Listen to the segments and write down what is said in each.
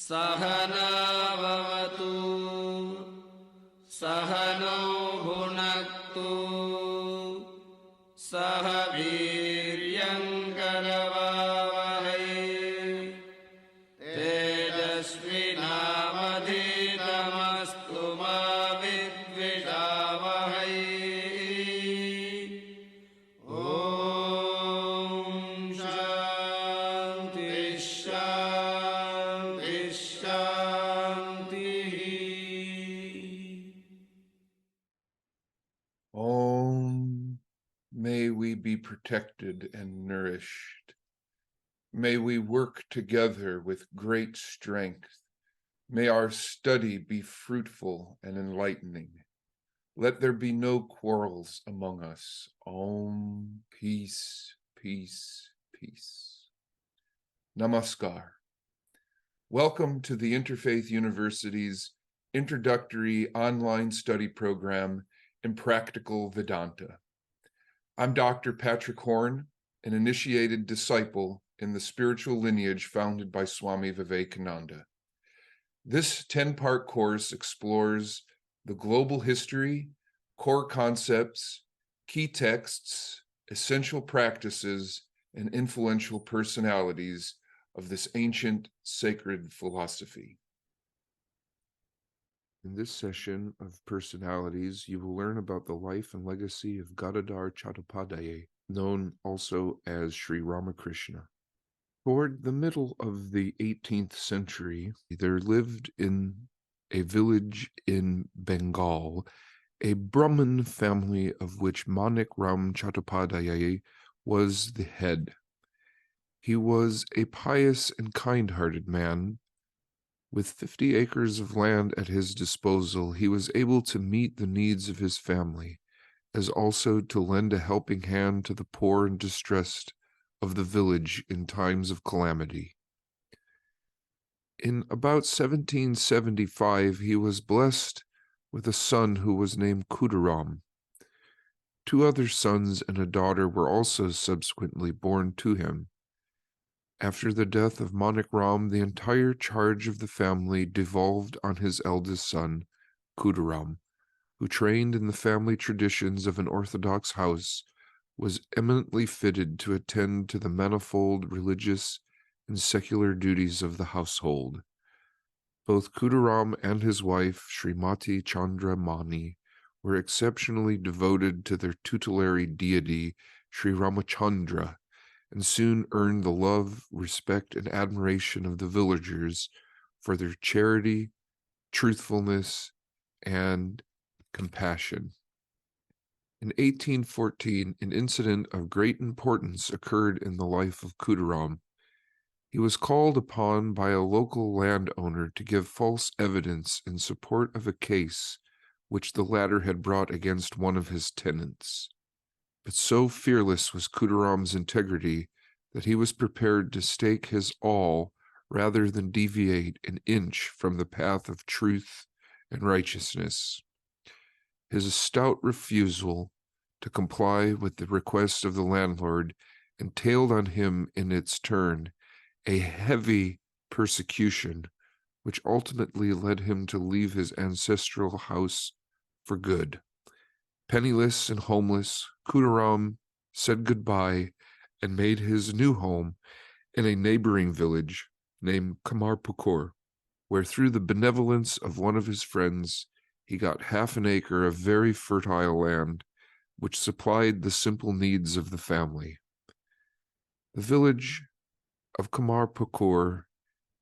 सहना भवतु सहनौ भुनक्तु सह वीर्यङ्करवावहै तेजस्विनावधीतमस्तु मा विद्विषावहै। May we be protected and nourished. May we work together with great strength. May our study be fruitful and enlightening. Let there be no quarrels among us. Om, peace, peace, peace. Namaskar. Welcome to the Interfaith University's introductory online study program in Practical Vedanta. I'm Dr. Patrick Horn, an initiated disciple in the spiritual lineage founded by Swami Vivekananda. This 10-part course explores the global history, core concepts, key texts, essential practices, and influential personalities of this ancient sacred philosophy. In this session of personalities, you will learn about the life and legacy of Gadadhar Chattopadhay, known also as Sri Ramakrishna. Toward the middle of the 18th century, there lived in a village in Bengal a Brahmin family of which Manik Ram Chattopadhay was the head. He was a pious and kind-hearted man. With 50 acres of land at his disposal, he was able to meet the needs of his family, as also to lend a helping hand to the poor and distressed of the village in times of calamity. In about 1775, he was blessed with a son who was named Khudiram. 2 other sons and a daughter were also subsequently born to him. After the death of Manik Ram, the entire charge of the family devolved on his eldest son, Khudiram, who, trained in the family traditions of an Orthodox house, was eminently fitted to attend to the manifold religious and secular duties of the household. Both Khudiram and his wife, Srimati Chandramani, were exceptionally devoted to their tutelary deity, Sri Ramachandra, and soon earned the love, respect, and admiration of the villagers for their charity, truthfulness, and compassion. In 1814, an incident of great importance occurred in the life of Khudiram. He was called upon by a local landowner to give false evidence in support of a case which the latter had brought against one of his tenants. But so fearless was Khudiram's integrity that he was prepared to stake his all rather than deviate an inch from the path of truth and righteousness. His stout refusal to comply with the request of the landlord entailed on him in its turn a heavy persecution, which ultimately led him to leave his ancestral house for good. Penniless and homeless, Khudiram said goodbye and made his new home in a neighboring village named Kamarpukur, where through the benevolence of one of his friends, he got half an acre of very fertile land, which supplied the simple needs of the family. The village of Kamarpukur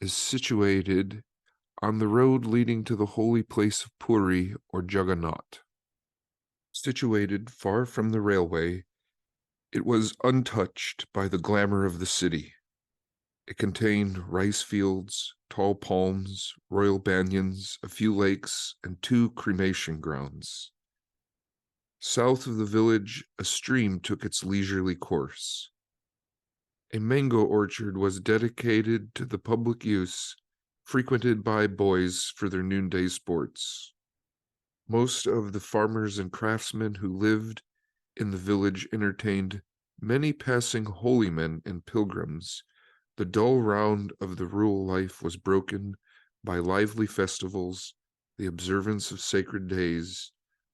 is situated on the road leading to the holy place of Puri or Jagannath. Situated far from the railway, it was untouched by the glamour of the city. It contained rice fields, tall palms, royal banyans, a few lakes, and 2 cremation grounds. South of the village, a stream took its leisurely course. A mango orchard was dedicated to the public use, frequented by boys for their noonday sports. Most of the farmers and craftsmen who lived in the village entertained Many passing holy men and pilgrims, the dull round of the rural life was broken by lively festivals, the observance of sacred days,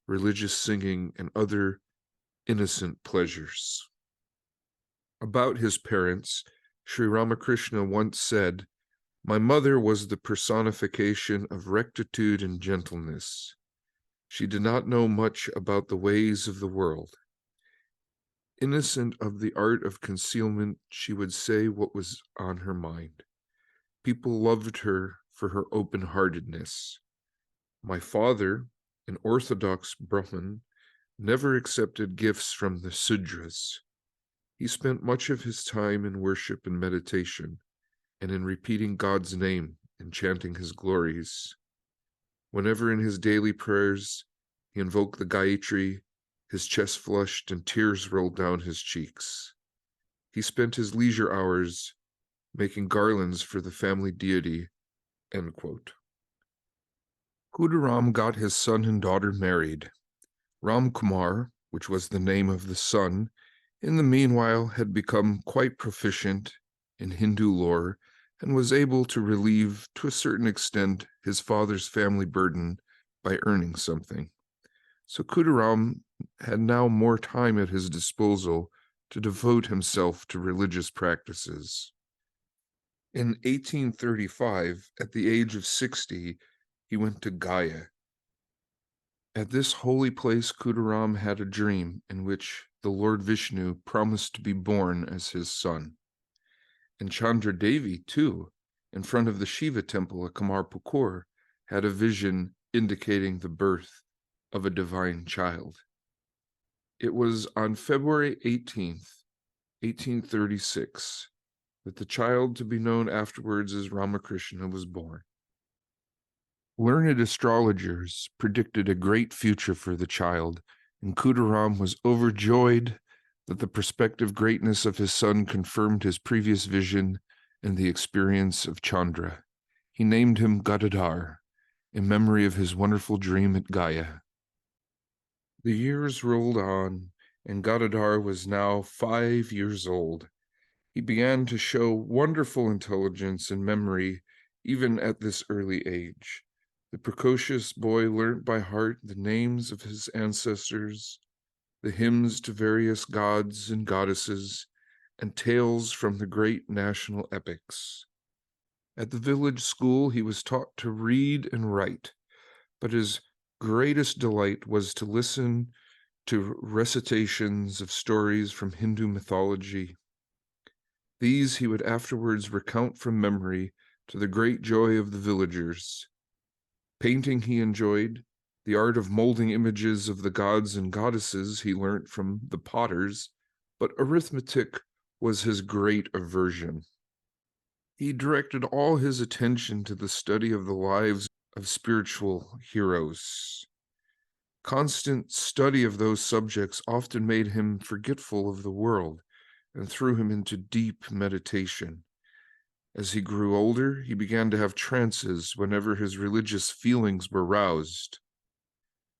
religious singing, and other innocent pleasures. About his parents, Sri Ramakrishna once said, "My mother was the personification of rectitude and gentleness. She did not know much about the ways of the world. Innocent of the art of concealment, she would say what was on her mind. People loved her for her open-heartedness. My father, an orthodox Brahmin, never accepted gifts from the Sudras. He spent much of his time in worship and meditation, and in repeating God's name and chanting his glories. Whenever in his daily prayers he invoked the Gayatri, his chest flushed and tears rolled down his cheeks. He spent his leisure hours making garlands for the family deity." End quote. Khudiram got his son and daughter married. Ram Kumar, which was the name of the son, in the meanwhile had become quite proficient in Hindu lore and was able to relieve, to a certain extent, his father's family burden by earning something. So Khudiram had now more time at his disposal to devote himself to religious practices. In 1835, at the age of 60, he went to Gaya. At this holy place, Khudiram had a dream in which the Lord Vishnu promised to be born as his son. And Chandra Devi, too, in front of the Shiva temple at Kamarpukur, had a vision indicating the birth of a divine child. It was on February 18th, 1836, that the child to be known afterwards as Ramakrishna was born. Learned astrologers predicted a great future for the child, and Khudiram was overjoyed that the prospective greatness of his son confirmed his previous vision and the experience of Chandra. He named him Gadadhar, in memory of his wonderful dream at Gaya. The years rolled on, and Gadadhar was now 5 years old. He began to show wonderful intelligence and memory even at this early age. The precocious boy learnt by heart the names of his ancestors, the hymns to various gods and goddesses, and tales from the great national epics. At the village school, he was taught to read and write, but his greatest delight was to listen to recitations of stories from Hindu mythology. These he would afterwards recount from memory to the great joy of the villagers. Painting he enjoyed. The art of molding images of the gods and goddesses he learnt from the potters, but arithmetic was his great aversion. He directed all his attention to the study of the lives of spiritual heroes. Constant study of those subjects often made him forgetful of the world and threw him into deep meditation. As he grew older, he began to have trances whenever his religious feelings were roused.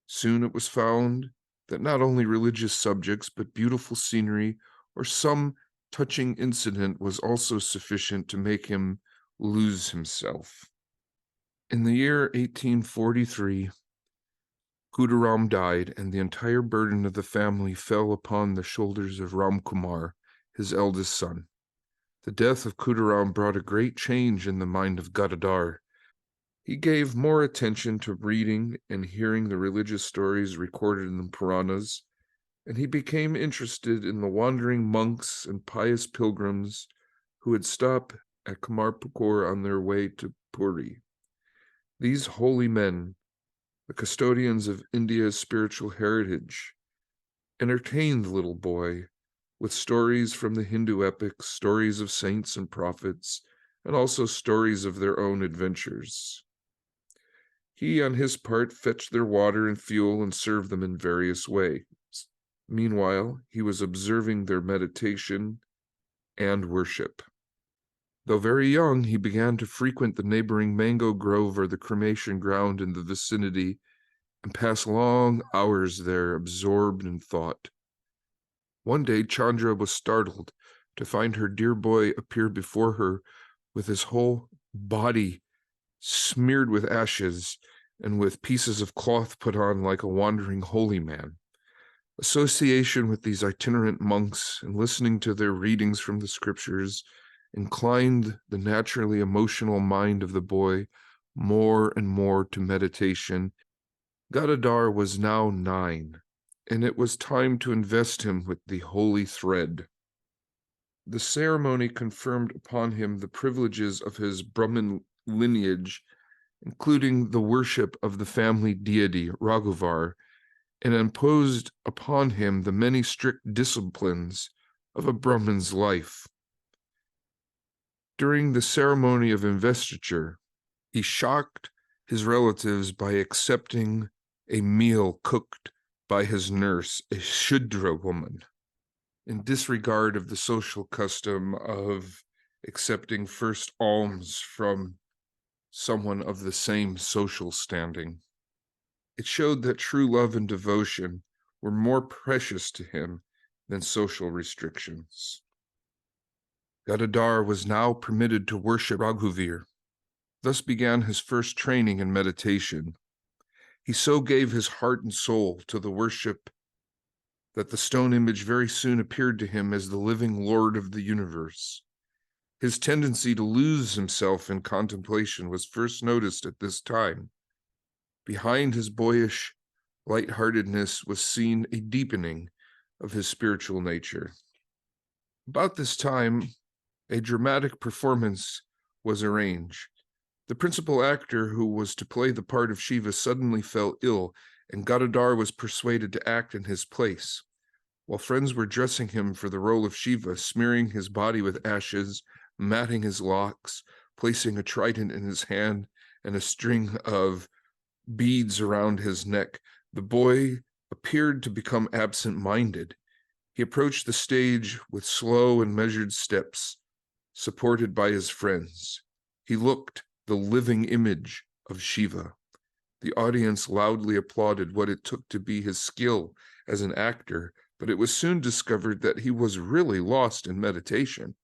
Soon it was found that not only religious subjects, but beautiful scenery or some touching incident was also sufficient to make him lose himself. In the year 1843, Khudiram died, and the entire burden of the family fell upon the shoulders of Ram Kumar, his eldest son. The death of Khudiram brought a great change in the mind of Gadadhar. He gave more attention to reading and hearing the religious stories recorded in the Puranas, and he became interested in the wandering monks and pious pilgrims who would stop at Kamarpukur on their way to Puri. These holy men, the custodians of India's spiritual heritage, entertained the little boy with stories from the Hindu epics, stories of saints and prophets, and also stories of their own adventures. He, on his part, fetched their water and fuel and served them in various ways. Meanwhile, he was observing their meditation and worship. Though very young, he began to frequent the neighboring mango grove or the cremation ground in the vicinity and pass long hours there absorbed in thought. One day, Chandra was startled to find her dear boy appear before her with his whole body smeared with ashes and with pieces of cloth put on like a wandering holy man. Association with these itinerant monks and listening to their readings from the scriptures inclined the naturally emotional mind of the boy more and more to meditation. Gadadhar was now 9, and it was time to invest him with the holy thread. The ceremony confirmed upon him the privileges of his Brahmin lineage, including the worship of the family deity Raghuvar, and imposed upon him the many strict disciplines of a Brahmin's life. During the ceremony of investiture, he shocked his relatives by accepting a meal cooked by his nurse, a Shudra woman, in disregard of the social custom of accepting first alms from someone of the same social standing. It showed that true love and devotion were more precious to him than social restrictions. Gadadhar was now permitted to worship Raghuvir. Thus began his first training in meditation. He so gave his heart and soul to the worship that the stone image very soon appeared to him as the living Lord of the universe. His tendency to lose himself in contemplation was first noticed at this time. Behind his boyish lightheartedness was seen a deepening of his spiritual nature. About this time, a dramatic performance was arranged. The principal actor who was to play the part of Shiva suddenly fell ill, and Gadadhar was persuaded to act in his place. While friends were dressing him for the role of Shiva, smearing his body with ashes, matting his locks, placing a trident in his hand, and a string of beads around his neck, the boy appeared to become absent-minded. He approached the stage with slow and measured steps, supported by his friends. He looked the living image of Shiva. The audience loudly applauded what it took to be his skill as an actor, but it was soon discovered that he was really lost in meditation.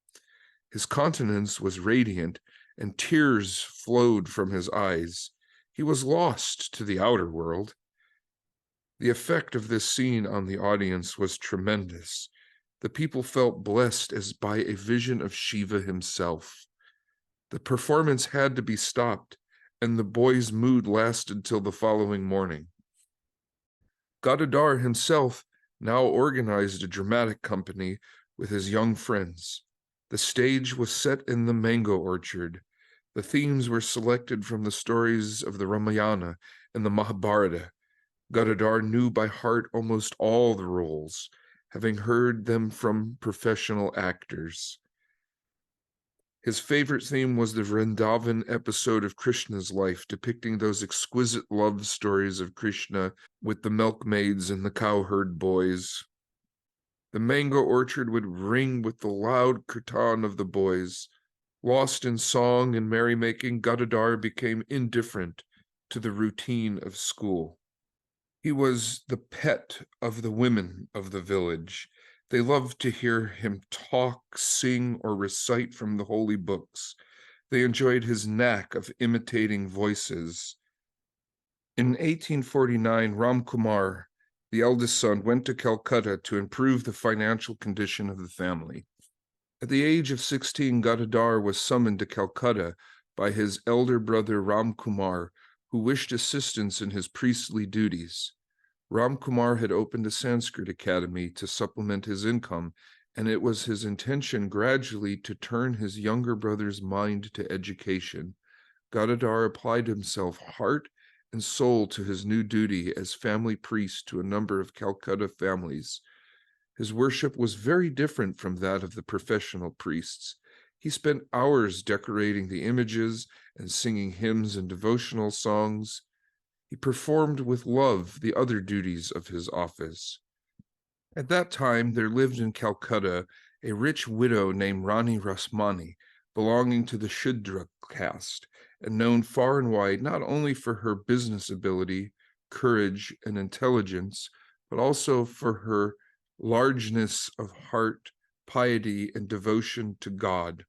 His countenance was radiant, and tears flowed from his eyes. He was lost to the outer world. The effect of this scene on the audience was tremendous. The people felt blessed as by a vision of Shiva himself. The performance had to be stopped, and the boy's mood lasted till the following morning. Gadadhar himself now organized a dramatic company with his young friends. The stage was set in the mango orchard. The themes were selected from the stories of the Ramayana and the Mahabharata. Gadadhar knew by heart almost all the roles, having heard them from professional actors. His favorite theme was the Vrindavan episode of Krishna's life, depicting those exquisite love stories of Krishna with the milkmaids and the cowherd boys. The mango orchard would ring with the loud kirtan of the boys. Lost in song and merrymaking, Gadadhar became indifferent to the routine of school. He was the pet of the women of the village. They loved to hear him talk, sing, or recite from the holy books. They enjoyed his knack of imitating voices. In 1849, Ram Kumar, the eldest son, went to Calcutta to improve the financial condition of the family. At the age of 16, Gadadhar was summoned to Calcutta by his elder brother Ram Kumar, who wished assistance in his priestly duties. Ram Kumar had opened a Sanskrit academy to supplement his income, and it was his intention gradually to turn his younger brother's mind to education. Gadadhar applied himself heart and soul to his new duty as family priest to a number of Calcutta families. His worship was very different from that of the professional priests. He spent hours decorating the images and singing hymns and devotional songs. He performed with love the other duties of his office. At that time, there lived in Calcutta a rich widow named Rani Rasmani, belonging to the Shudra caste, and known far and wide not only for her business ability, courage, and intelligence, but also for her largeness of heart, piety, and devotion to God.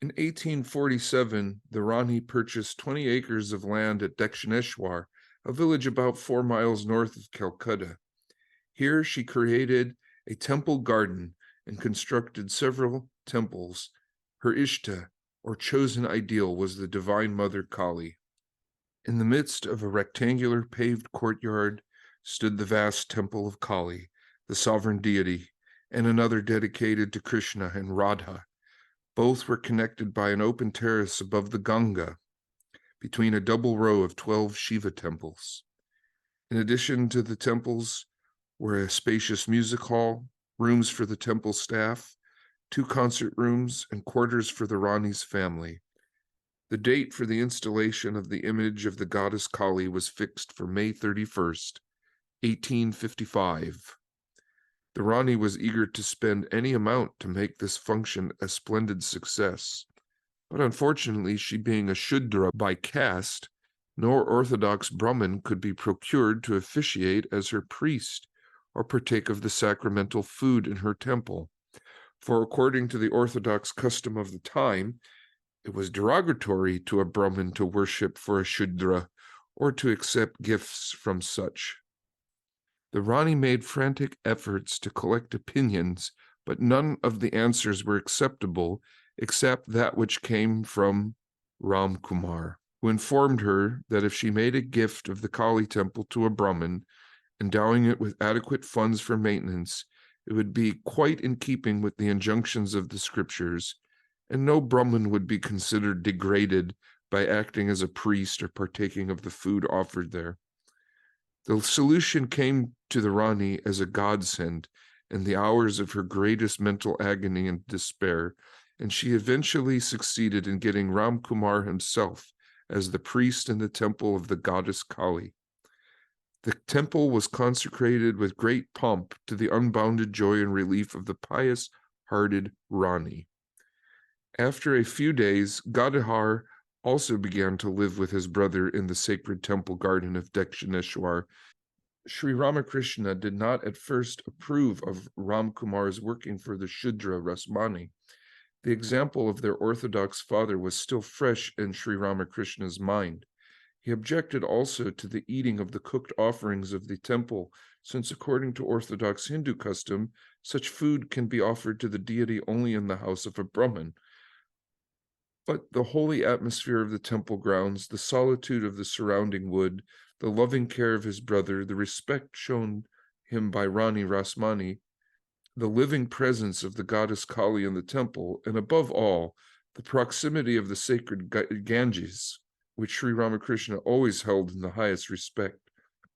In 1847, the Rani purchased 20 acres of land at Dakshineshwar, a village about 4 miles north of Calcutta. Here she created a temple garden and constructed several temples. Her Ishta, or chosen ideal, was the Divine Mother Kali. In the midst of a rectangular paved courtyard stood the vast temple of Kali, the sovereign deity, and another dedicated to Krishna and Radha. Both were connected by an open terrace above the Ganga, between a double row of 12 Shiva temples. In addition to the temples were a spacious music hall, rooms for the temple staff, 2 concert rooms, and quarters for the Rani's family. The date for the installation of the image of the goddess Kali was fixed for May 31st, 1855. The Rani was eager to spend any amount to make this function a splendid success. But unfortunately, she being a Shudra by caste, no Orthodox Brahmin could be procured to officiate as her priest or partake of the sacramental food in her temple. For according to the Orthodox custom of the time, it was derogatory to a Brahmin to worship for a Shudra or to accept gifts from such. The Rani made frantic efforts to collect opinions, but none of the answers were acceptable except that which came from Ram Kumar, who informed her that if she made a gift of the Kali temple to a Brahmin, endowing it with adequate funds for maintenance, it would be quite in keeping with the injunctions of the scriptures, and no Brahmin would be considered degraded by acting as a priest or partaking of the food offered there. The solution came to the Rani as a godsend in the hours of her greatest mental agony and despair, and she eventually succeeded in getting Ram Kumar himself as the priest in the temple of the goddess Kali. The temple was consecrated with great pomp to the unbounded joy and relief of the pious-hearted Rani. After a few days, Gadadhar also began to live with his brother in the sacred temple garden of Dakshineshwar. Sri Ramakrishna did not at first approve of Ram Kumar's working for the Shudra Rasmani. The example of their Orthodox father was still fresh in Sri Ramakrishna's mind. He objected also to the eating of the cooked offerings of the temple, since according to Orthodox Hindu custom, such food can be offered to the deity only in the house of a Brahmin. But the holy atmosphere of the temple grounds, the solitude of the surrounding wood, the loving care of his brother, the respect shown him by Rani Rasmani, the living presence of the goddess Kali in the temple, and above all, the proximity of the sacred Ganges, which Sri Ramakrishna always held in the highest respect,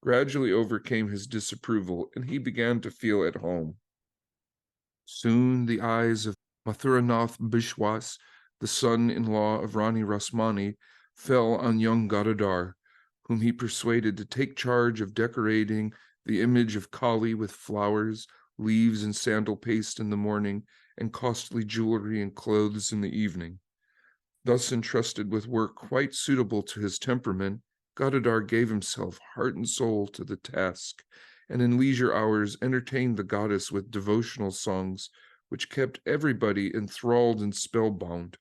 gradually overcame his disapproval, and he began to feel at home. Soon the eyes of Mathuranath Bishwas, the son-in-law of Rani Rasmani, fell on young Gadadhar, whom he persuaded to take charge of decorating the image of Kali with flowers, leaves, and sandal paste in the morning, and costly jewelry and clothes in the evening. Thus entrusted with work quite suitable to his temperament, Gadadhar gave himself heart and soul to the task, and in leisure hours entertained the goddess with devotional songs, which kept everybody enthralled and spellbound.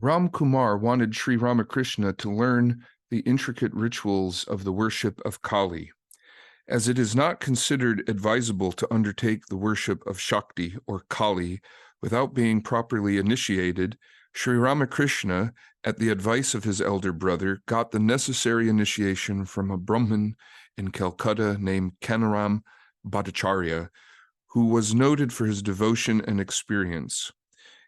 Ram Kumar wanted Sri Ramakrishna to learn the intricate rituals of the worship of Kali. As it is not considered advisable to undertake the worship of Shakti or Kali without being properly initiated, Sri Ramakrishna, at the advice of his elder brother, got the necessary initiation from a Brahmin in Calcutta named Kanaram Bhattacharya, who was noted for his devotion and experience.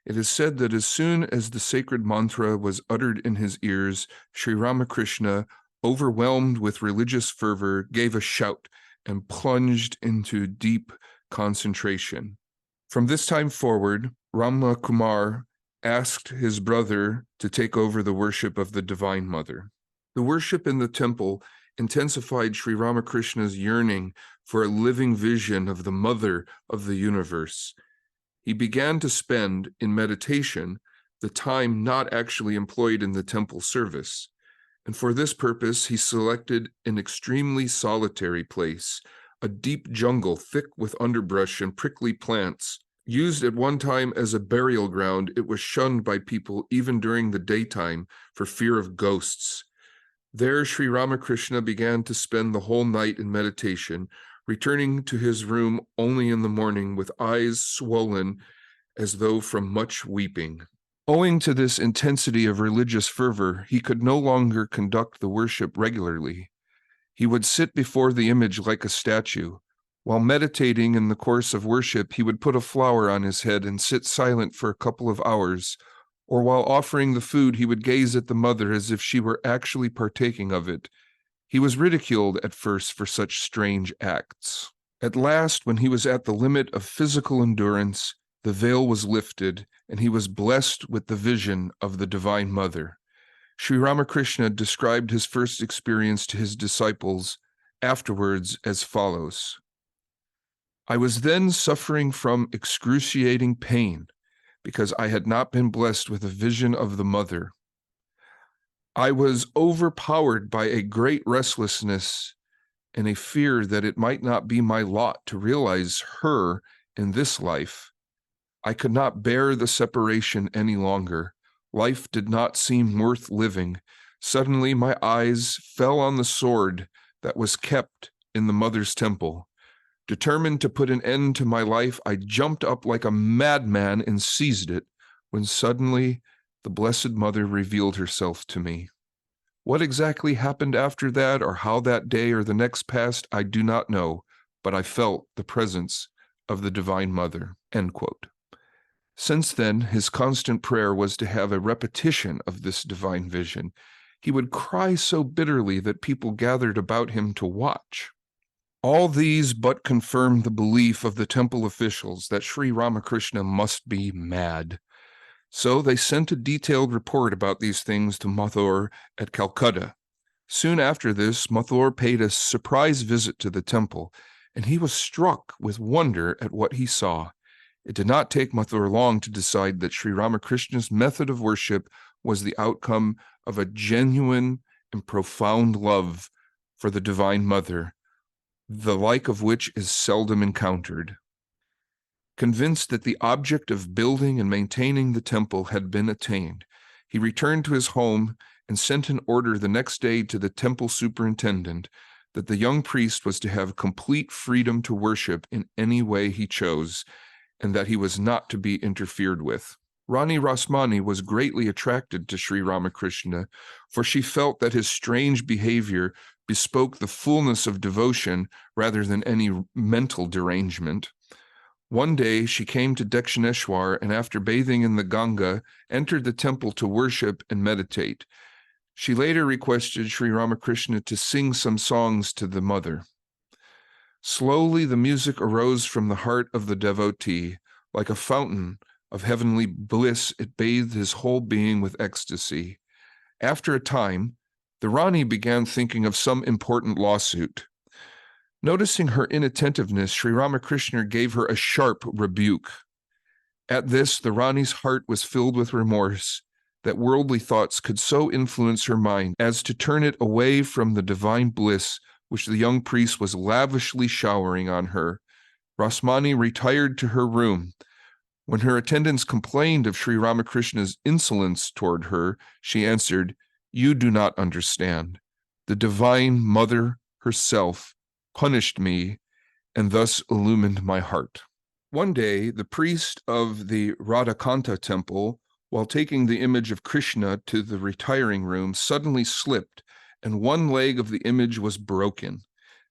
It is said that as soon as the sacred mantra was uttered in his ears, Sri Ramakrishna, overwhelmed with religious fervor, gave a shout and plunged into deep concentration. From this time forward, Rama Kumar asked his brother to take over the worship of the Divine Mother. The worship in the temple intensified Sri Ramakrishna's yearning for a living vision of the Mother of the universe. He began to spend, in meditation, the time not actually employed in the temple service. And for this purpose, he selected an extremely solitary place, a deep jungle thick with underbrush and prickly plants. Used at one time as a burial ground, it was shunned by people even during the daytime for fear of ghosts. There, Sri Ramakrishna began to spend the whole night in meditation, returning to his room only in the morning with eyes swollen as though from much weeping. Owing to this intensity of religious fervor, he could no longer conduct the worship regularly. He would sit before the image like a statue. While meditating in the course of worship, he would put a flower on his head and sit silent for a couple of hours, or while offering the food, he would gaze at the mother as if she were actually partaking of it. He was ridiculed at first for such strange acts. At last, when he was at the limit of physical endurance, the veil was lifted, and he was blessed with the vision of the Divine Mother. Sri Ramakrishna described his first experience to his disciples afterwards as follows. I was then suffering from excruciating pain because I had not been blessed with a vision of the Mother. I was overpowered by a great restlessness and a fear that it might not be my lot to realize her in this life. I could not bear the separation any longer. Life did not seem worth living. Suddenly my eyes fell on the sword that was kept in the Mother's temple. Determined to put an end to my life, I jumped up like a madman and seized it, when suddenly the Blessed Mother revealed herself to me. What exactly happened after that, or how that day or the next passed, I do not know, but I felt the presence of the Divine Mother." End quote. Since then, his constant prayer was to have a repetition of this divine vision. He would cry so bitterly that people gathered about him to watch. All these but confirmed the belief of the temple officials that Sri Ramakrishna must be mad. So they sent a detailed report about these things to Mathur at Calcutta. Soon after this, Mathur paid a surprise visit to the temple, and he was struck with wonder at what he saw. It did not take Mathur long to decide that Sri Ramakrishna's method of worship was the outcome of a genuine and profound love for the Divine Mother, the like of which is seldom encountered. Convinced that the object of building and maintaining the temple had been attained, he returned to his home and sent an order the next day to the temple superintendent that the young priest was to have complete freedom to worship in any way he chose, and that he was not to be interfered with. Rani Rasmani was greatly attracted to Sri Ramakrishna, for she felt that his strange behavior bespoke the fullness of devotion rather than any mental derangement. One day she came to Dakshineshwar and, after bathing in the Ganga, entered the temple to worship and meditate. She later requested Sri Ramakrishna to sing some songs to the Mother. Slowly the music arose from the heart of the devotee. Like a fountain of heavenly bliss, it bathed his whole being with ecstasy. After a time, the Rani began thinking of some important lawsuit. Noticing her inattentiveness, Sri Ramakrishna gave her a sharp rebuke. At this, the Rani's heart was filled with remorse that worldly thoughts could so influence her mind as to turn it away from the divine bliss which the young priest was lavishly showering on her. Rasmani retired to her room. When her attendants complained of Sri Ramakrishna's insolence toward her, she answered, "You do not understand. The Divine Mother herself punished me and thus illumined my heart." One day, the priest of the Radhakanta temple, while taking the image of Krishna to the retiring room, suddenly slipped, and one leg of the image was broken.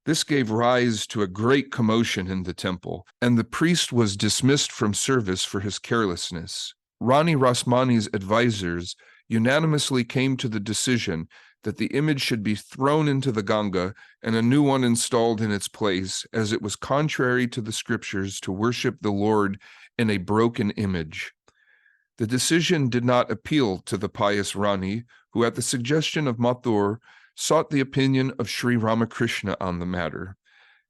This gave rise to a great commotion in the temple, and the priest was dismissed from service for his carelessness. Rani Rasmani's advisors unanimously came to the decision that the image should be thrown into the Ganga and a new one installed in its place, as it was contrary to the scriptures to worship the Lord in a broken image. The decision did not appeal to the pious Rani, who, at the suggestion of Mathur, sought the opinion of Sri Ramakrishna on the matter.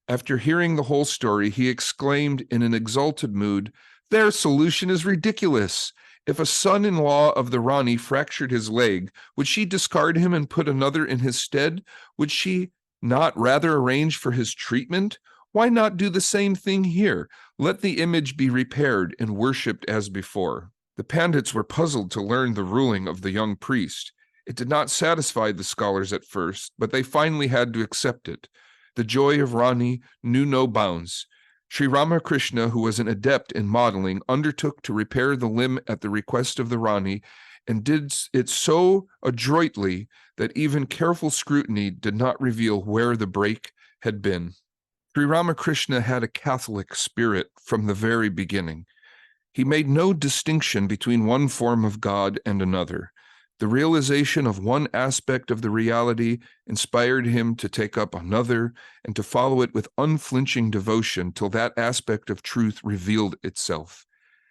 After hearing the whole story, he exclaimed in an exalted mood, "Their solution is ridiculous. If a son-in-law of the Rani fractured his leg, would she discard him and put another in his stead? Would she not rather arrange for his treatment? Why not do the same thing here? Let the image be repaired and worshipped as before." The Pandits were puzzled to learn the ruling of the young priest. It did not satisfy the scholars at first, but they finally had to accept it. The joy of Rani knew no bounds. Sri Ramakrishna, who was an adept in modeling, undertook to repair the limb at the request of the Rani, and did it so adroitly that even careful scrutiny did not reveal where the break had been. Sri Ramakrishna had a Catholic spirit from the very beginning. He made no distinction between one form of God and another. The realization of one aspect of the reality inspired him to take up another and to follow it with unflinching devotion till that aspect of truth revealed itself.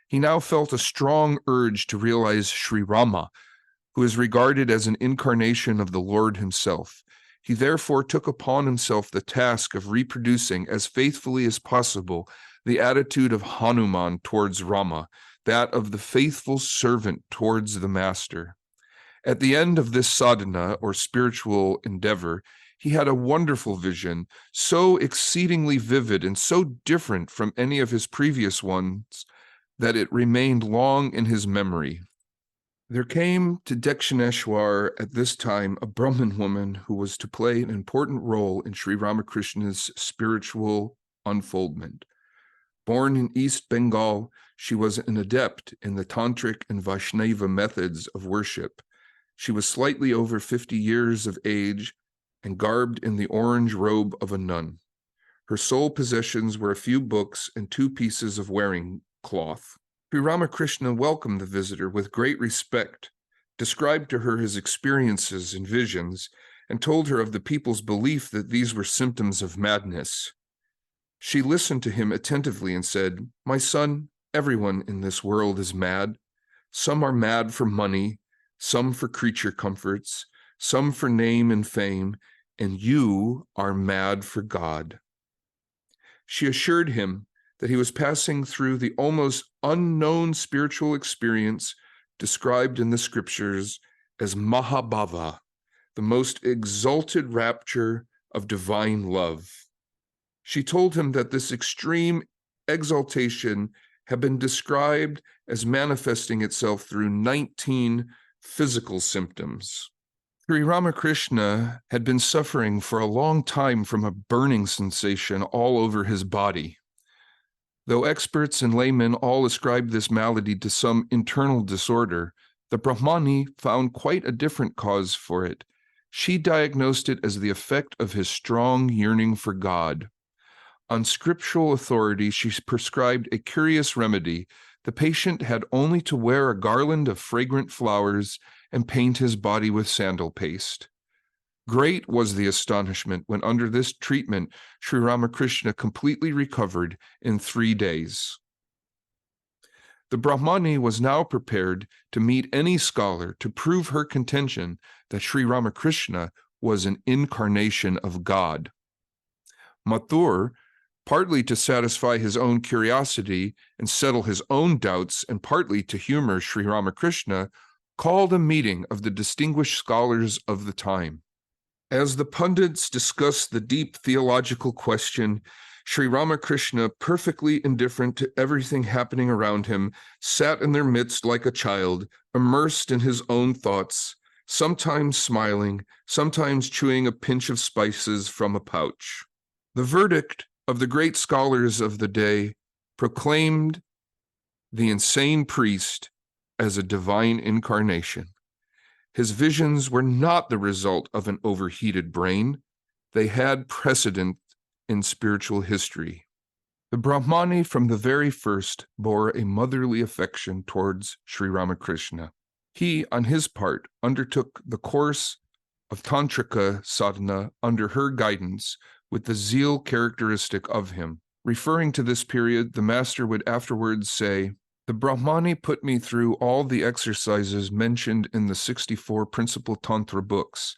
He now felt a strong urge to realize Sri Rama, who is regarded as an incarnation of the Lord himself. He therefore took upon himself the task of reproducing as faithfully as possible the attitude of Hanuman towards Rama, that of the faithful servant towards the master. At the end of this sadhana, or spiritual endeavor, he had a wonderful vision, so exceedingly vivid and so different from any of his previous ones that it remained long in his memory. There came to Dakshineshwar at this time a Brahmin woman who was to play an important role in Sri Ramakrishna's spiritual unfoldment. Born in East Bengal, she was an adept in the Tantric and Vaishnava methods of worship. She was slightly over 50 years of age and garbed in the orange robe of a nun. Her sole possessions were a few books and 2 pieces of wearing cloth. Sri Ramakrishna welcomed the visitor with great respect, described to her his experiences and visions, and told her of the people's belief that these were symptoms of madness. She listened to him attentively and said, "My son, everyone in this world is mad. Some are mad for money, some for creature comforts, some for name and fame, and you are mad for God." She assured him that he was passing through the almost unknown spiritual experience described in the scriptures as Mahabhava, the most exalted rapture of divine love. She told him that this extreme exaltation had been described as manifesting itself through 19 physical symptoms. Sri Ramakrishna had been suffering for a long time from a burning sensation all over his body. Though experts and laymen all ascribed this malady to some internal disorder, the Brahmani found quite a different cause for it. She diagnosed it as the effect of his strong yearning for God. On scriptural authority, she prescribed a curious remedy. The patient had only to wear a garland of fragrant flowers and paint his body with sandal paste. Great was the astonishment when under this treatment, Sri Ramakrishna completely recovered in 3 days. The Brahmani was now prepared to meet any scholar to prove her contention that Sri Ramakrishna was an incarnation of God. Mathur, partly to satisfy his own curiosity and settle his own doubts, and partly to humor Sri Ramakrishna, called a meeting of the distinguished scholars of the time. As the pundits discussed the deep theological question, Sri Ramakrishna, perfectly indifferent to everything happening around him, sat in their midst like a child, immersed in his own thoughts, sometimes smiling, sometimes chewing a pinch of spices from a pouch. The verdict of the great scholars of the day proclaimed the insane priest as a divine incarnation. His visions were not the result of an overheated brain. They had precedent in spiritual history. The Brahmani from the very first bore a motherly affection towards Sri Ramakrishna. He, on his part, undertook the course of Tantrika sadhana under her guidance with the zeal characteristic of him. Referring to this period, the master would afterwards say, "The Brahmani put me through all the exercises mentioned in the 64 principal Tantra books.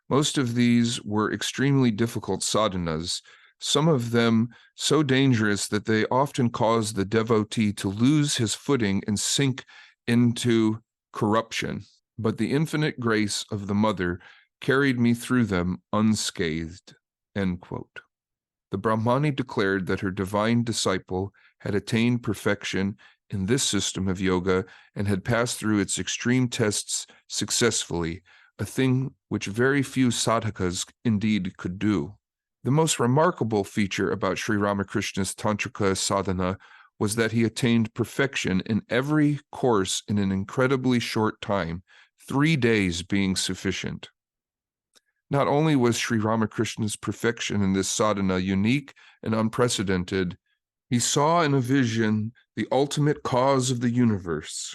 Most of these were extremely difficult sadhanas, some of them so dangerous that they often cause the devotee to lose his footing and sink into corruption. But the infinite grace of the Mother carried me through them unscathed." End quote. The Brahmani declared that her divine disciple had attained perfection in this system of yoga and had passed through its extreme tests successfully, a thing which very few sadhakas indeed could do. The most remarkable feature about Sri Ramakrishna's Tantrika sadhana was that he attained perfection in every course in an incredibly short time, 3 days being sufficient. Not only was Sri Ramakrishna's perfection in this sadhana unique and unprecedented, he saw in a vision the ultimate cause of the universe.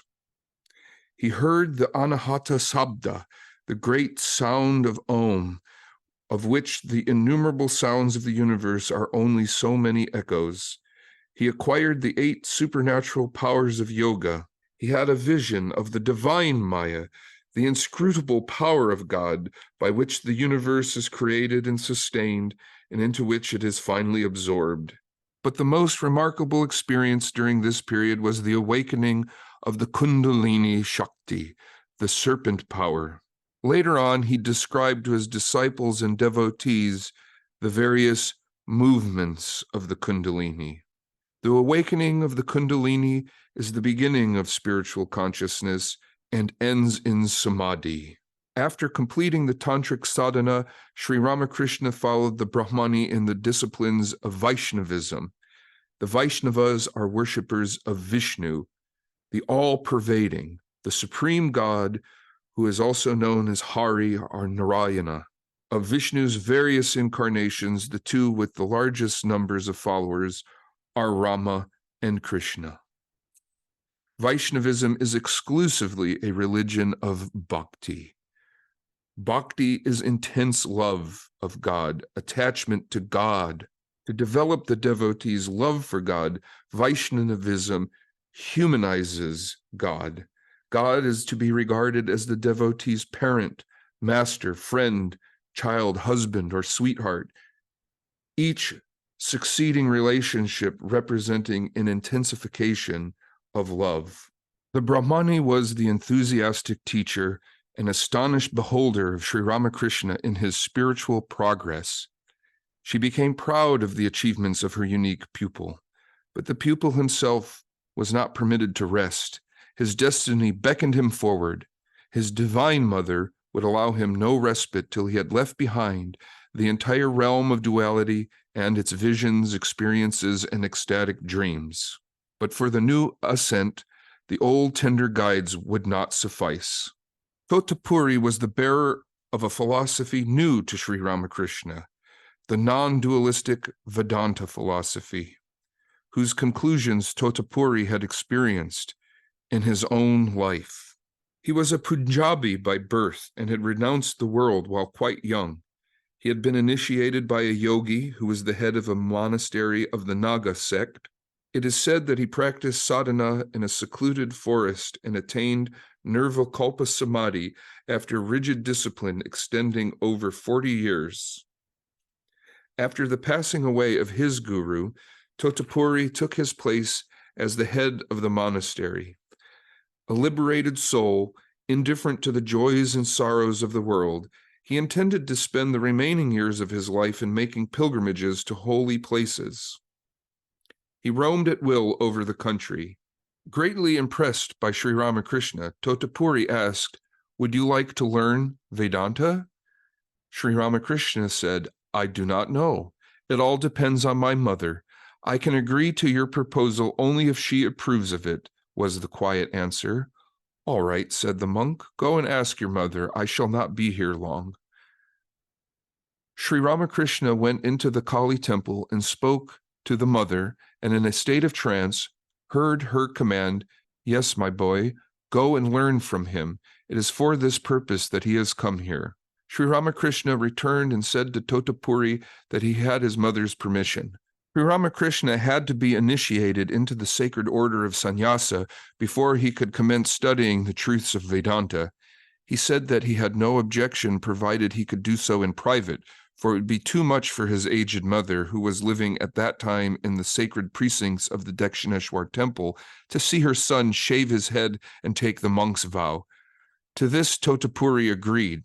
He heard the Anahata Sabda, the great sound of Om, of which the innumerable sounds of the universe are only so many echoes. He acquired the 8 supernatural powers of yoga. He had a vision of the divine Maya, the inscrutable power of God by which the universe is created and sustained and into which it is finally absorbed. But the most remarkable experience during this period was the awakening of the Kundalini Shakti, the serpent power. Later on, he described to his disciples and devotees the various movements of the Kundalini. The awakening of the Kundalini is the beginning of spiritual consciousness and ends in samadhi. After completing the tantric sadhana, Sri Ramakrishna followed the Brahmani in the disciplines of Vaishnavism. The Vaishnavas are worshippers of Vishnu, the all-pervading, the supreme God, who is also known as Hari or Narayana. Of Vishnu's various incarnations, the two with the largest numbers of followers are Rama and Krishna. Vaishnavism is exclusively a religion of bhakti. Bhakti is intense love of God, attachment to God. To develop the devotee's love for God, Vaishnavism humanizes God. God is to be regarded as the devotee's parent, master, friend, child, husband, or sweetheart. Each succeeding relationship representing an intensification of love. The Brahmani was the enthusiastic teacher and astonished beholder of Sri Ramakrishna in his spiritual progress. She became proud of the achievements of her unique pupil, but the pupil himself was not permitted to rest. His destiny beckoned him forward. His divine mother would allow him no respite till he had left behind the entire realm of duality and its visions, experiences, and ecstatic dreams. But for the new ascent, the old tender guides would not suffice. Totapuri was the bearer of a philosophy new to Sri Ramakrishna, the non-dualistic Vedanta philosophy, whose conclusions Totapuri had experienced in his own life. He was a Punjabi by birth and had renounced the world while quite young. He had been initiated by a yogi who was the head of a monastery of the Naga sect. It is said that he practiced sadhana in a secluded forest and attained nirvikalpa samadhi after rigid discipline extending over 40 years. After the passing away of his guru, Totapuri took his place as the head of the monastery. A liberated soul, indifferent to the joys and sorrows of the world, he intended to spend the remaining years of his life in making pilgrimages to holy places. He roamed at will over the country. Greatly impressed by Sri Ramakrishna, Totapuri asked, "Would you like to learn Vedanta?" Sri Ramakrishna said, "I do not know. It all depends on my mother. I can agree to your proposal only if she approves of it," was the quiet answer. "All right," said the monk, "go and ask your mother. I shall not be here long." Sri Ramakrishna went into the Kali temple and spoke to the mother, and in a state of trance, heard her command, "Yes, my boy, go and learn from him. It is for this purpose that he has come here." Sri Ramakrishna returned and said to Totapuri that he had his mother's permission. Sri Ramakrishna had to be initiated into the sacred order of sannyasa before he could commence studying the truths of Vedanta. He said that he had no objection provided he could do so in private, for it would be too much for his aged mother, who was living at that time in the sacred precincts of the Dakshineshwar temple, to see her son shave his head and take the monk's vow. To this Totapuri agreed.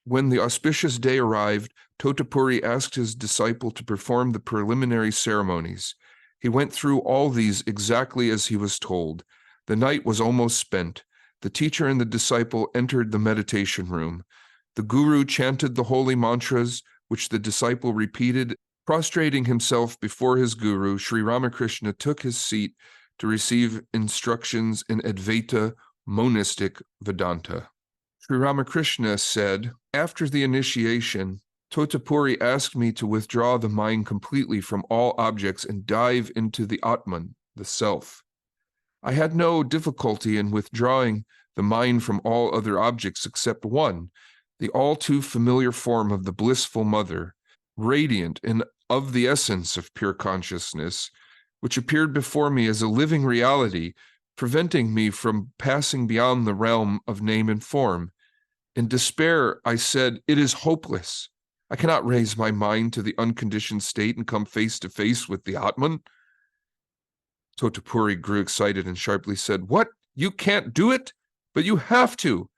When the auspicious day arrived, Totapuri asked his disciple to perform the preliminary ceremonies. He went through all these exactly as he was told. The night was almost spent. The teacher and the disciple entered the meditation room. The guru chanted the holy mantras, which the disciple repeated. Prostrating himself before his guru, Sri Ramakrishna took his seat to receive instructions in Advaita monistic Vedanta. Sri Ramakrishna said, after the initiation, Totapuri asked me to withdraw the mind completely from all objects and dive into the Atman, the self. I had no difficulty in withdrawing the mind from all other objects except one, the all too familiar form of the blissful mother, radiant and of the essence of pure consciousness, which appeared before me as a living reality, preventing me from passing beyond the realm of name and form. In despair, I said, "It is hopeless. I cannot raise my mind to the unconditioned state and come face to face with the Atman." Totapuri grew excited and sharply said, "What? You can't do it? But you have to."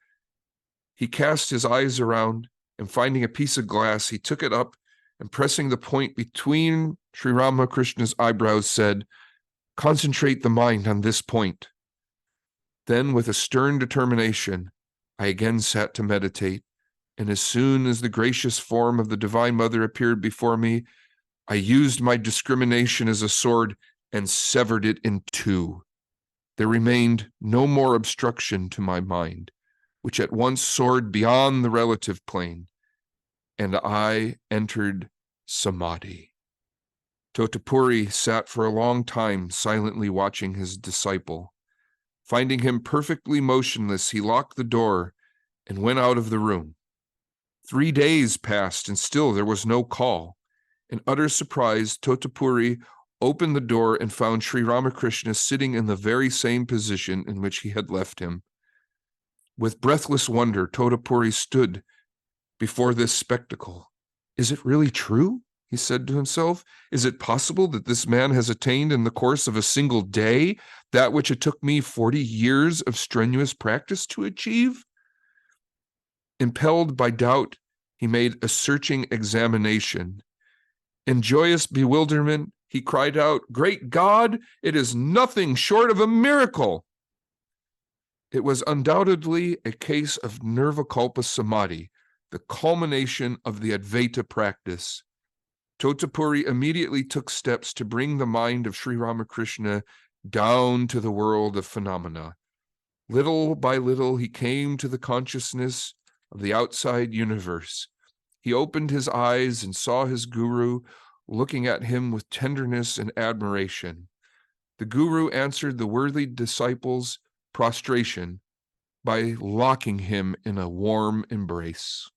He cast his eyes around, and finding a piece of glass, he took it up and pressing the point between Sri Ramakrishna's eyebrows said, "Concentrate the mind on this point." Then, with a stern determination, I again sat to meditate, and as soon as the gracious form of the Divine Mother appeared before me, I used my discrimination as a sword and severed it in two. There remained no more obstruction to my mind, which at once soared beyond the relative plane, and I entered Samadhi. Totapuri sat for a long time silently watching his disciple. Finding him perfectly motionless, he locked the door and went out of the room. 3 days passed, and still there was no call. In utter surprise, Totapuri opened the door and found Sri Ramakrishna sitting in the very same position in which he had left him. With breathless wonder, Totapuri stood before this spectacle. "Is it really true?" he said to himself. "Is it possible that this man has attained in the course of a single day that which it took me 40 years of strenuous practice to achieve?" Impelled by doubt, he made a searching examination. In joyous bewilderment, he cried out, "Great God, it is nothing short of a miracle!" It was undoubtedly a case of Nirvikalpa Samadhi, the culmination of the Advaita practice. Totapuri immediately took steps to bring the mind of Sri Ramakrishna down to the world of phenomena. Little by little, he came to the consciousness of the outside universe. He opened his eyes and saw his guru looking at him with tenderness and admiration. The guru answered the worthy disciple's prostration by locking him in a warm embrace.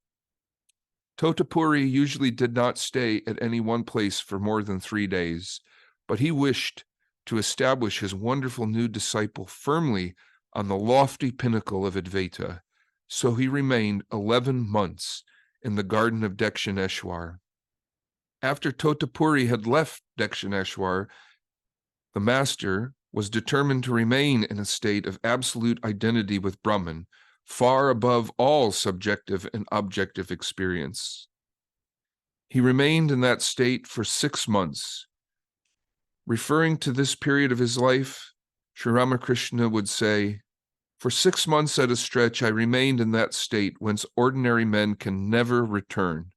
Totapuri usually did not stay at any one place for more than 3 days, but he wished to establish his wonderful new disciple firmly on the lofty pinnacle of Advaita, so he remained 11 months in the garden of Dakshineshwar. After Totapuri had left Dakshineshwar, the master was determined to remain in a state of absolute identity with Brahman, far above all subjective and objective experience. He remained in that state for 6 months. Referring to this period of his life, Sri Ramakrishna would say, "For 6 months at a stretch, I remained in that state whence ordinary men can never return."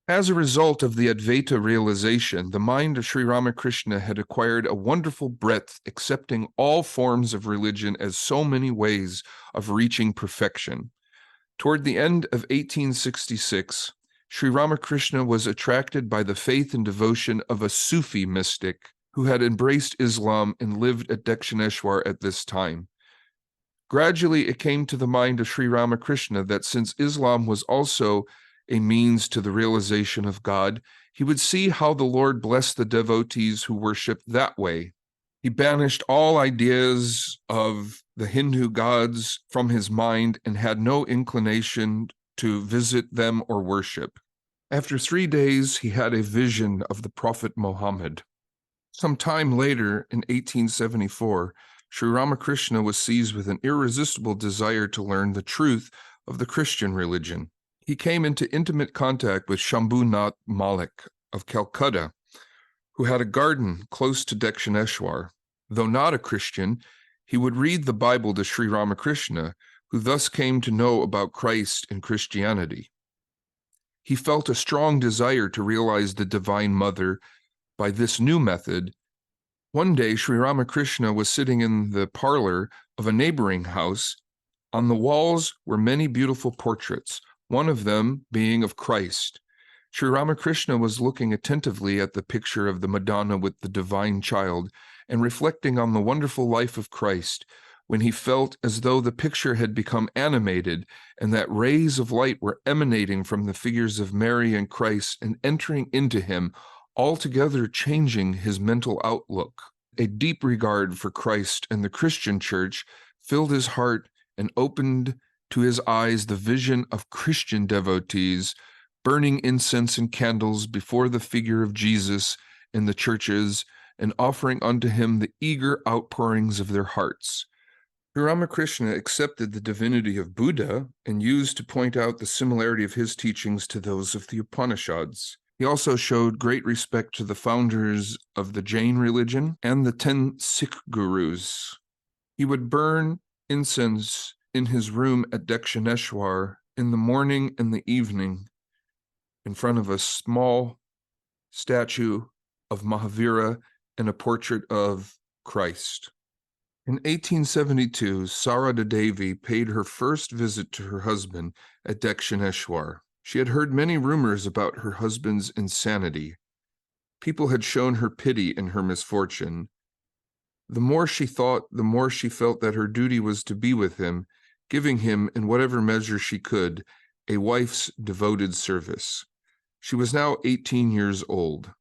As a result of the Advaita realization, the mind of Sri Ramakrishna had acquired a wonderful breadth, accepting all forms of religion as so many ways of reaching perfection. Toward the end of 1866, Sri Ramakrishna was attracted by the faith and devotion of a Sufi mystic who had embraced Islam and lived at Dakshineshwar at this time. Gradually, it came to the mind of Sri Ramakrishna that since Islam was also a means to the realization of God, he would see how the Lord blessed the devotees who worshiped that way. He banished all ideas of the Hindu gods from his mind and had no inclination to visit them or worship. After 3 days, he had a vision of the Prophet Muhammad. Some time later, in 1874, Sri Ramakrishna was seized with an irresistible desire to learn the truth of the Christian religion. He came into intimate contact with Shambhunath Malik of Calcutta, who had a garden close to Dakshineshwar. Though not a Christian, he would read the Bible to Sri Ramakrishna, who thus came to know about Christ and Christianity. He felt a strong desire to realize the Divine Mother by this new method. One day, Sri Ramakrishna was sitting in the parlor of a neighboring house. On the walls were many beautiful portraits, one of them being of Christ. Sri Ramakrishna was looking attentively at the picture of the Madonna with the Divine Child and reflecting on the wonderful life of Christ, when he felt as though the picture had become animated and that rays of light were emanating from the figures of Mary and Christ and entering into him, altogether changing his mental outlook. A deep regard for Christ and the Christian church filled his heart and opened to his eyes the vision of Christian devotees burning incense and candles before the figure of Jesus in the churches and offering unto him the eager outpourings of their hearts. Sri Ramakrishna accepted the divinity of Buddha and used to point out the similarity of his teachings to those of the Upanishads. He also showed great respect to the founders of the Jain religion and the 10 Sikh gurus. He would burn incense in his room at Dakshineshwar in the morning and the evening in front of a small statue of Mahavira and a portrait of Christ. In 1872, Sarada Devi paid her first visit to her husband at Dakshineshwar. She had heard many rumors about her husband's insanity. People had shown her pity in her misfortune. The more she thought, the more she felt that her duty was to be with him, giving him, in whatever measure she could, a wife's devoted service. She was now 18 years old.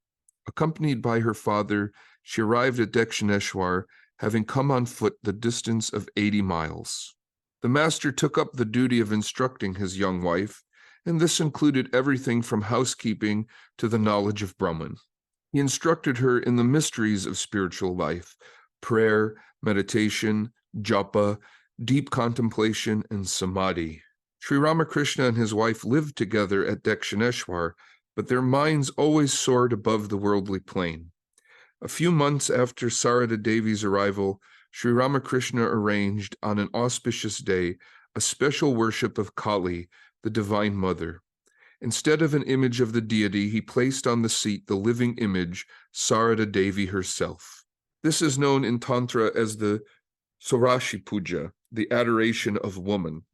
Accompanied by her father, she arrived at Dakshineshwar, having come on foot the distance of 80 miles. The master took up the duty of instructing his young wife, and this included everything from housekeeping to the knowledge of Brahman. He instructed her in the mysteries of spiritual life, prayer, meditation, japa, deep contemplation, and samadhi. Sri Ramakrishna and his wife lived together at Dakshineshwar, but their minds always soared above the worldly plane. A few months after Sarada Devi's arrival, Sri Ramakrishna arranged, on an auspicious day, a special worship of Kali, the Divine Mother. Instead of an image of the deity, he placed on the seat the living image, Sarada Devi herself. This is known in Tantra as the Sorashi Puja, the adoration of woman.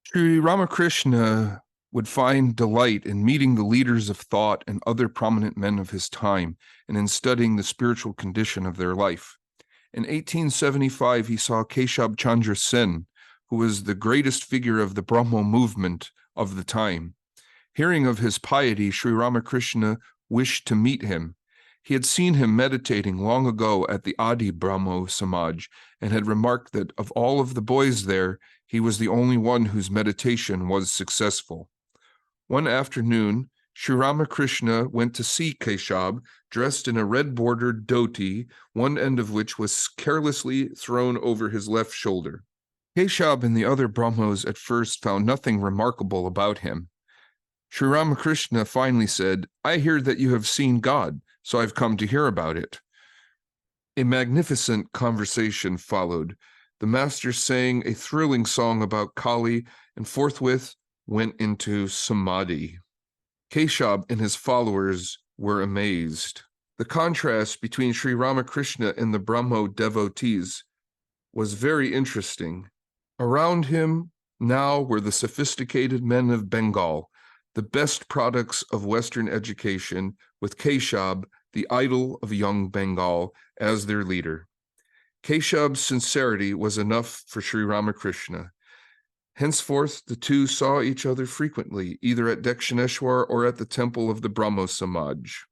Sri Ramakrishna would find delight in meeting the leaders of thought and other prominent men of his time, and in studying the spiritual condition of their life. In 1875, he saw Keshab Chandra Sen, who was the greatest figure of the Brahmo movement of the time. Hearing of his piety, Sri Ramakrishna wished to meet him. He had seen him meditating long ago at the Adi Brahmo Samaj and had remarked that of all of the boys there, he was the only one whose meditation was successful. One afternoon, Sri Ramakrishna went to see Keshab, dressed in a red-bordered dhoti, one end of which was carelessly thrown over his left shoulder. Keshab and the other Brahmos at first found nothing remarkable about him. Sri Ramakrishna finally said, "I hear that you have seen God, so I've come to hear about it." A magnificent conversation followed. The master sang a thrilling song about Kali and forthwith went into samadhi. Keshab and his followers were amazed. The contrast between Sri Ramakrishna and the Brahmo devotees was very interesting. Around him now were the sophisticated men of Bengal, the best products of Western education, with Keshab, the idol of young Bengal, as their leader. Keshab's sincerity was enough for Sri Ramakrishna. Henceforth, the two saw each other frequently, either at Dakshineshwar or at the temple of the Brahmo Samaj.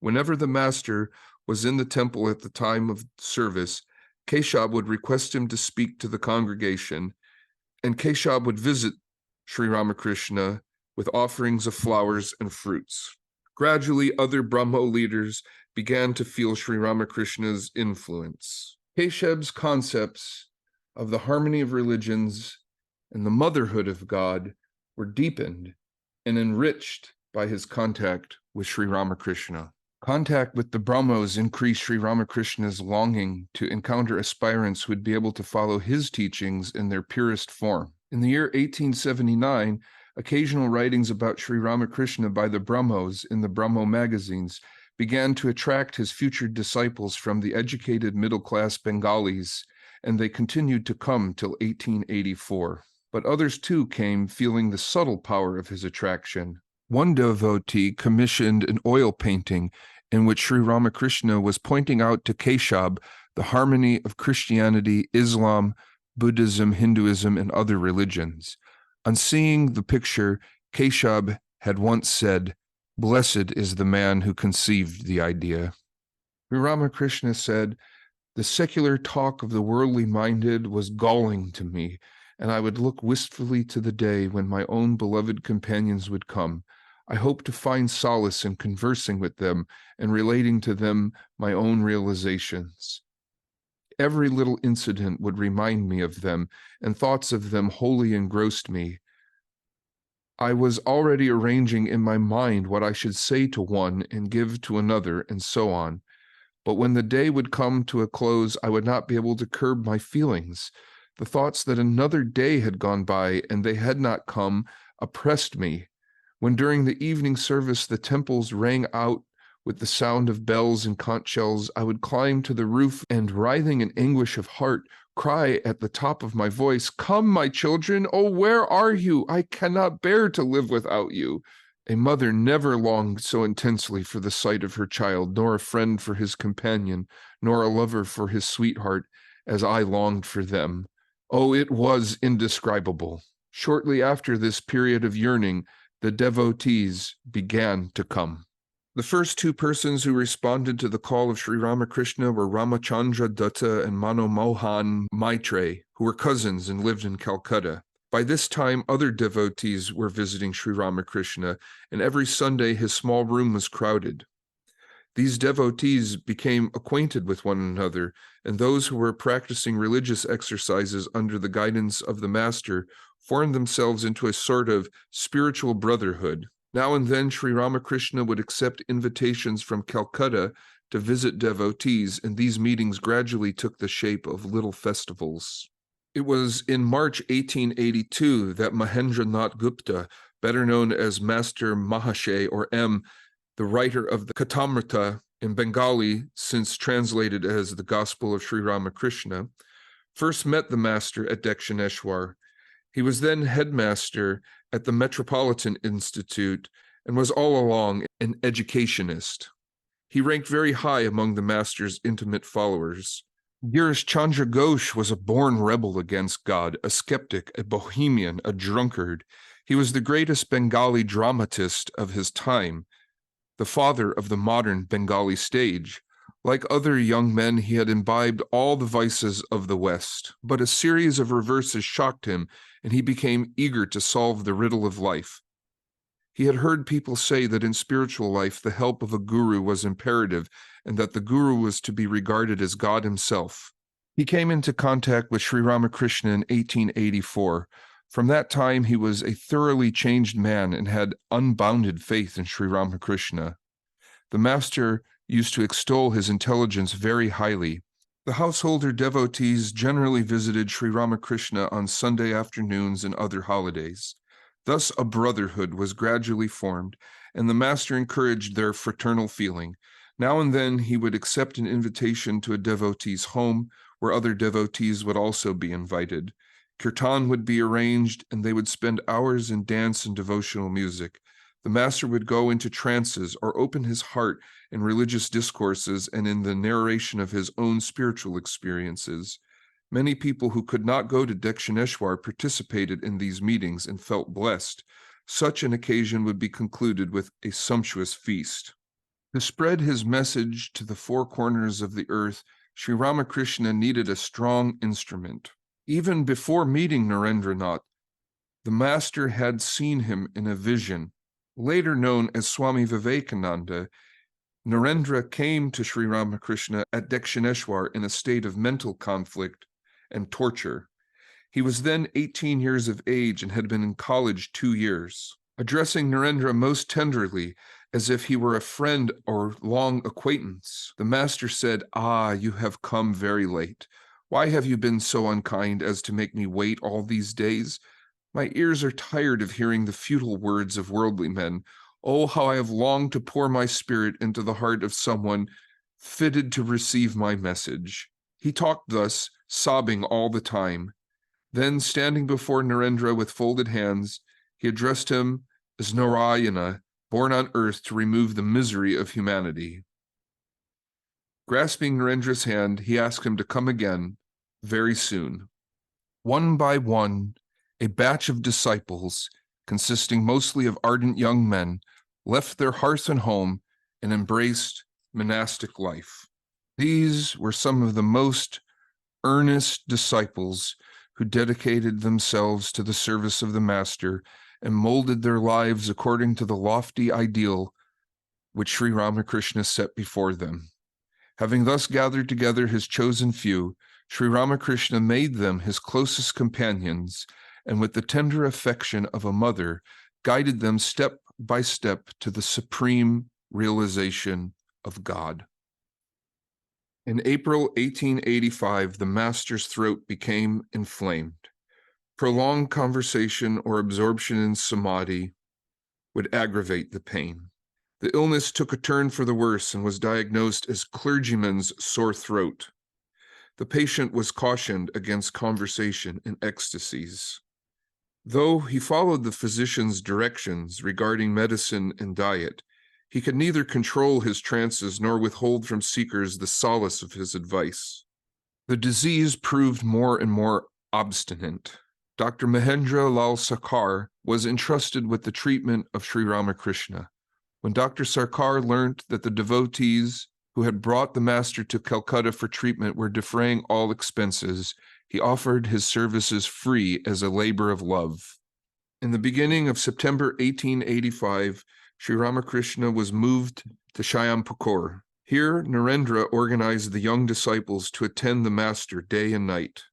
Whenever the master was in the temple at the time of service, Keshab would request him to speak to the congregation, and Keshab would visit Sri Ramakrishna with offerings of flowers and fruits. Gradually, other Brahmo leaders began to feel Sri Ramakrishna's influence. Keshab's concepts of the harmony of religions and the motherhood of God were deepened and enriched by his contact with Sri Ramakrishna. Contact with the Brahmos increased Sri Ramakrishna's longing to encounter aspirants who would be able to follow his teachings in their purest form. In the year 1879, occasional writings about Sri Ramakrishna by the Brahmos in the Brahmo magazines began to attract his future disciples from the educated middle-class Bengalis, and they continued to come till 1884. But others too came feeling the subtle power of his attraction. One devotee commissioned an oil painting in which Sri Ramakrishna was pointing out to Keshab the harmony of Christianity, Islam, Buddhism, Hinduism, and other religions. On seeing the picture, Keshab had once said, "Blessed is the man who conceived the idea." Sri Ramakrishna said, "The secular talk of the worldly minded was galling to me, and I would look wistfully to the day when my own beloved companions would come. I hope to find solace in conversing with them and relating to them my own realizations. Every little incident would remind me of them, and thoughts of them wholly engrossed me. I was already arranging in my mind what I should say to one and give to another, and so on. But when the day would come to a close, I would not be able to curb my feelings. The thoughts that another day had gone by and they had not come oppressed me. When during the evening service the temples rang out with the sound of bells and conch shells, I would climb to the roof and, writhing in anguish of heart, cry at the top of my voice, 'Come, my children, oh, where are you? I cannot bear to live without you.' A mother never longed so intensely for the sight of her child, nor a friend for his companion, nor a lover for his sweetheart, as I longed for them. Oh, it was indescribable." Shortly after this period of yearning, the devotees began to come. The first two persons who responded to the call of Sri Ramakrishna were Ramachandra Dutta and Manomohan Maitre, who were cousins and lived in Calcutta. By this time, other devotees were visiting Sri Ramakrishna, and every Sunday his small room was crowded. These devotees became acquainted with one another, and those who were practicing religious exercises under the guidance of the master formed themselves into a sort of spiritual brotherhood. Now and then Sri Ramakrishna would accept invitations from Calcutta to visit devotees, and these meetings gradually took the shape of little festivals. It was in March 1882 that Mahendranath Gupta, better known as Master Mahashay or M., the writer of the Katamrita in Bengali, since translated as the Gospel of Sri Ramakrishna, first met the master at Dakshineshwar. He was then headmaster at the Metropolitan Institute and was all along an educationist. He ranked very high among the master's intimate followers. Girish Chandra Ghosh was a born rebel against God, a skeptic, a bohemian, a drunkard. He was the greatest Bengali dramatist of his time, the father of the modern Bengali stage. Like other young men, he had imbibed all the vices of the West, but a series of reverses shocked him, and he became eager to solve the riddle of life. He had heard people say that in spiritual life the help of a guru was imperative, and that the guru was to be regarded as God himself. He came into contact with Sri Ramakrishna in 1884. From that time, he was a thoroughly changed man and had unbounded faith in Sri Ramakrishna. The master used to extol his intelligence very highly. The householder devotees generally visited Sri Ramakrishna on Sunday afternoons and other holidays. Thus a brotherhood was gradually formed, and the master encouraged their fraternal feeling. Now and then he would accept an invitation to a devotee's home, where other devotees would also be invited. Kirtan would be arranged, and they would spend hours in dance and devotional music. The master would go into trances or open his heart in religious discourses and in the narration of his own spiritual experiences. Many people who could not go to Dakshineshwar participated in these meetings and felt blessed. Such an occasion would be concluded with a sumptuous feast. To spread his message to the four corners of the earth, Sri Ramakrishna needed a strong instrument. Even before meeting Narendranath, the master had seen him in a vision. Later known as Swami Vivekananda, Narendra came to Sri Ramakrishna at Dakshineshwar in a state of mental conflict and torture. He was then 18 years of age and had been in college 2 years. Addressing Narendra most tenderly, as if he were a friend or long acquaintance, the master said, "Ah, you have come very late. Why have you been so unkind as to make me wait all these days? My ears are tired of hearing the futile words of worldly men. Oh, how I have longed to pour my spirit into the heart of someone fitted to receive my message." He talked thus, sobbing all the time. Then, standing before Narendra with folded hands, he addressed him as Narayana, born on earth to remove the misery of humanity. Grasping Narendra's hand, he asked him to come again very soon. One by one, a batch of disciples, consisting mostly of ardent young men, left their hearth and home and embraced monastic life. These were some of the most earnest disciples who dedicated themselves to the service of the Master and molded their lives according to the lofty ideal which Sri Ramakrishna set before them. Having thus gathered together his chosen few, Sri Ramakrishna made them his closest companions, and with the tender affection of a mother, guided them step by step to the supreme realization of God. In April 1885, the Master's throat became inflamed. Prolonged conversation or absorption in samadhi would aggravate the pain. The illness took a turn for the worse and was diagnosed as clergyman's sore throat. The patient was cautioned against conversation and ecstasies. Though he followed the physician's directions regarding medicine and diet, he could neither control his trances nor withhold from seekers the solace of his advice. The disease proved more and more obstinate. Dr. Mahendra Lal Sarkar was entrusted with the treatment of Sri Ramakrishna. When Dr. Sarkar learned that the devotees who had brought the Master to Calcutta for treatment were defraying all expenses, he offered his services free as a labor of love. In the beginning of September 1885, Sri Ramakrishna was moved to Shyampukur. Here, Narendra organized the young disciples to attend the Master day and night.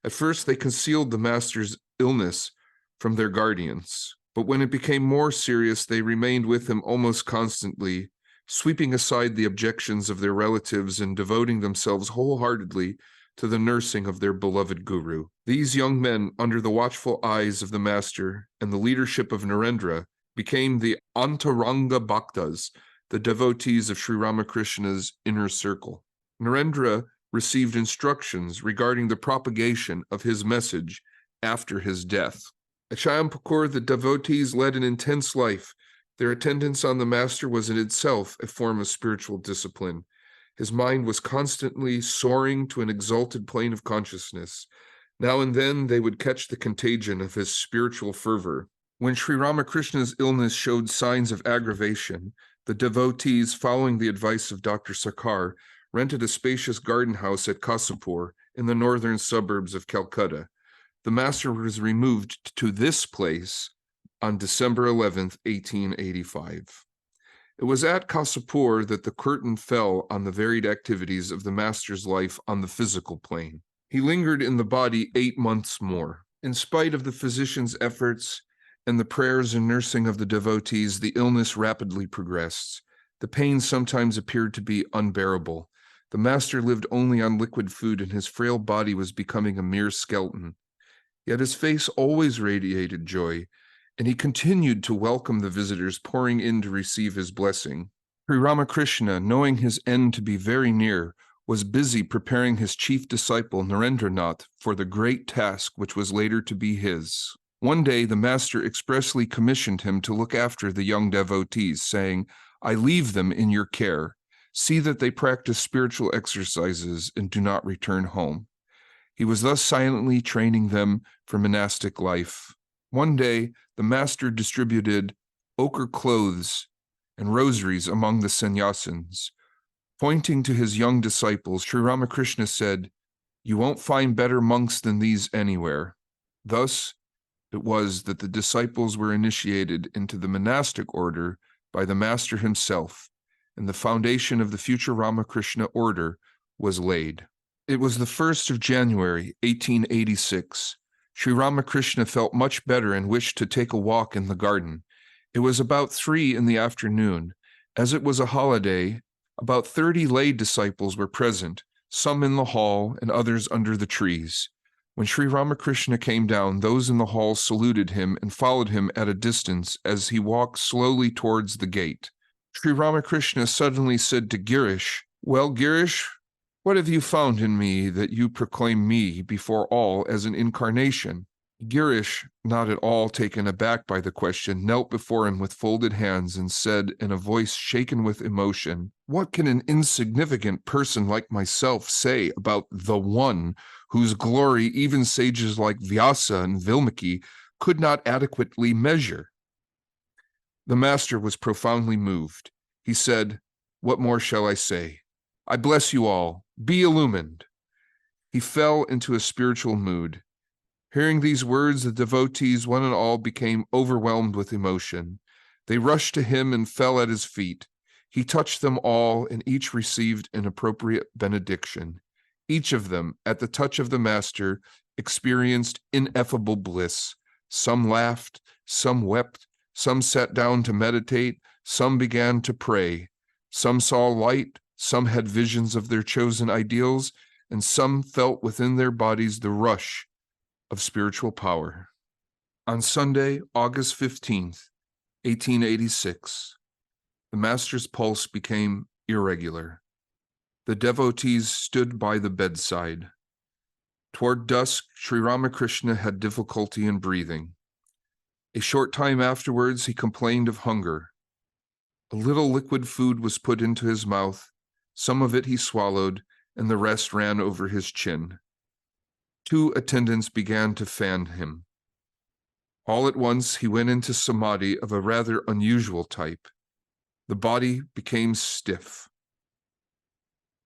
At first, they concealed the Master's illness from their guardians, but when it became more serious, they remained with him almost constantly, sweeping aside the objections of their relatives and devoting themselves wholeheartedly to the nursing of their beloved Guru. These young men, under the watchful eyes of the Master and the leadership of Narendra, became the Antaranga Bhaktas, the devotees of Sri Ramakrishna's inner circle. Narendra received instructions regarding the propagation of his message after his death. At Shyampukur, the devotees led an intense life. Their attendance on the Master was in itself a form of spiritual discipline. His mind was constantly soaring to an exalted plane of consciousness. Now and then they would catch the contagion of his spiritual fervor. When Sri Ramakrishna's illness showed signs of aggravation, the devotees, following the advice of Dr. Sarkar, rented a spacious garden house at Kasipur in the northern suburbs of Calcutta. The Master was removed to this place on December 11th, 1885. It was at Kasipur that the curtain fell on the varied activities of the Master's life on the physical plane. He lingered in the body 8 months more. In spite of the physician's efforts and the prayers and nursing of the devotees, the illness rapidly progressed. The pain sometimes appeared to be unbearable. The Master lived only on liquid food, and his frail body was becoming a mere skeleton. Yet his face always radiated joy, and he continued to welcome the visitors pouring in to receive his blessing. Sri Ramakrishna, knowing his end to be very near, was busy preparing his chief disciple Narendranath for the great task which was later to be his. One day the Master expressly commissioned him to look after the young devotees, saying, "I leave them in your care. See that they practice spiritual exercises and do not return home." He was thus silently training them for monastic life. One day, the Master distributed ochre clothes and rosaries among the sannyasins. Pointing to his young disciples, Sri Ramakrishna said, "You won't find better monks than these anywhere." Thus, it was that the disciples were initiated into the monastic order by the Master himself, and the foundation of the future Ramakrishna order was laid. It was the 1st of January, 1886. Sri Ramakrishna felt much better and wished to take a walk in the garden. It was about 3 in the afternoon. As it was a holiday, about 30 lay disciples were present, some in the hall and others under the trees. When Sri Ramakrishna came down, those in the hall saluted him and followed him at a distance as he walked slowly towards the gate. Sri Ramakrishna suddenly said to Girish, "Well, Girish, what have you found in me that you proclaim me before all as an incarnation?" Girish, not at all taken aback by the question, knelt before him with folded hands and said in a voice shaken with emotion, "What can an insignificant person like myself say about the One whose glory even sages like Vyasa and Valmiki could not adequately measure?" The master was profoundly moved. He said, "What more shall I say? I bless you all. Be illumined." He fell into a spiritual mood. Hearing these words, the devotees, one and all, became overwhelmed with emotion. They rushed to him and fell at his feet. He touched them all, and each received an appropriate benediction. Each of them, at the touch of the Master, experienced ineffable bliss. Some laughed, some wept, some sat down to meditate, some began to pray. Some saw light, some had visions of their chosen ideals, and some felt within their bodies the rush of spiritual power. On Sunday, August 15th, 1886, the Master's pulse became irregular. The devotees stood by the bedside. Toward dusk, Sri Ramakrishna had difficulty in breathing. A short time afterwards, he complained of hunger. A little liquid food was put into his mouth. Some of it he swallowed, and the rest ran over his chin. 2 attendants began to fan him. All at once, he went into samadhi of a rather unusual type. The body became stiff.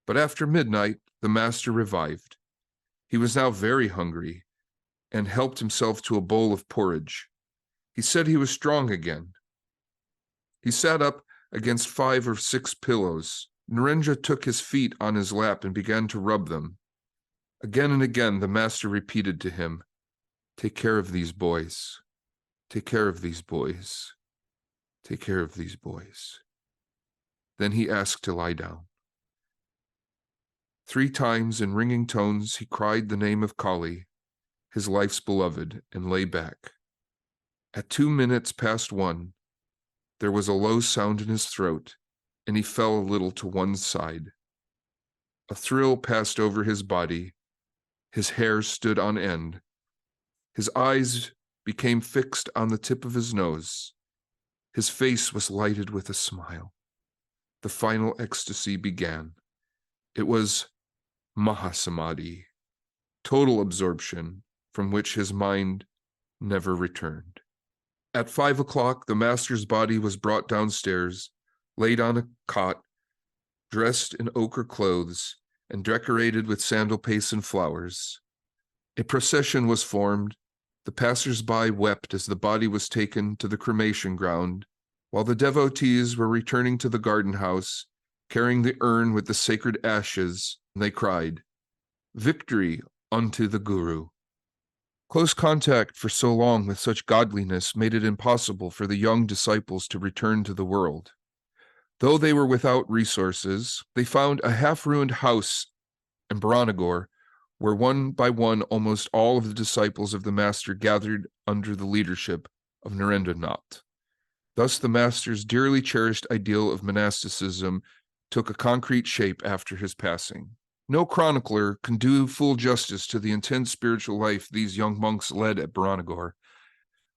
But after midnight, the Master revived. He was now very hungry and helped himself to a bowl of porridge. He said he was strong again. He sat up against 5 or 6 pillows. Narendra took his feet on his lap and began to rub them. Again and again, the Master repeated to him, "Take care of these boys. Take care of these boys. Take care of these boys." Then he asked to lie down. 3 times in ringing tones, he cried the name of Kali, his life's beloved, and lay back. At 2 minutes past 1, there was a low sound in his throat, and he fell a little to one side. A thrill passed over his body. His hair stood on end. His eyes became fixed on the tip of his nose. His face was lighted with a smile. The final ecstasy began. It was Mahasamadhi, total absorption from which his mind never returned. At 5 o'clock, the Master's body was brought downstairs, laid on a cot, dressed in ochre clothes, and decorated with sandal paste and flowers. A procession was formed. The passers-by wept as the body was taken to the cremation ground, while the devotees were returning to the garden house, carrying the urn with the sacred ashes. They cried, "Victory unto the Guru." Close contact for so long with such godliness made it impossible for the young disciples to return to the world. Though they were without resources, they found a half-ruined house in Baranagore, where one by one almost all of the disciples of the Master gathered under the leadership of Narendranath. Thus the Master's dearly cherished ideal of monasticism took a concrete shape after his passing. No chronicler can do full justice to the intense spiritual life these young monks led at Baranagore.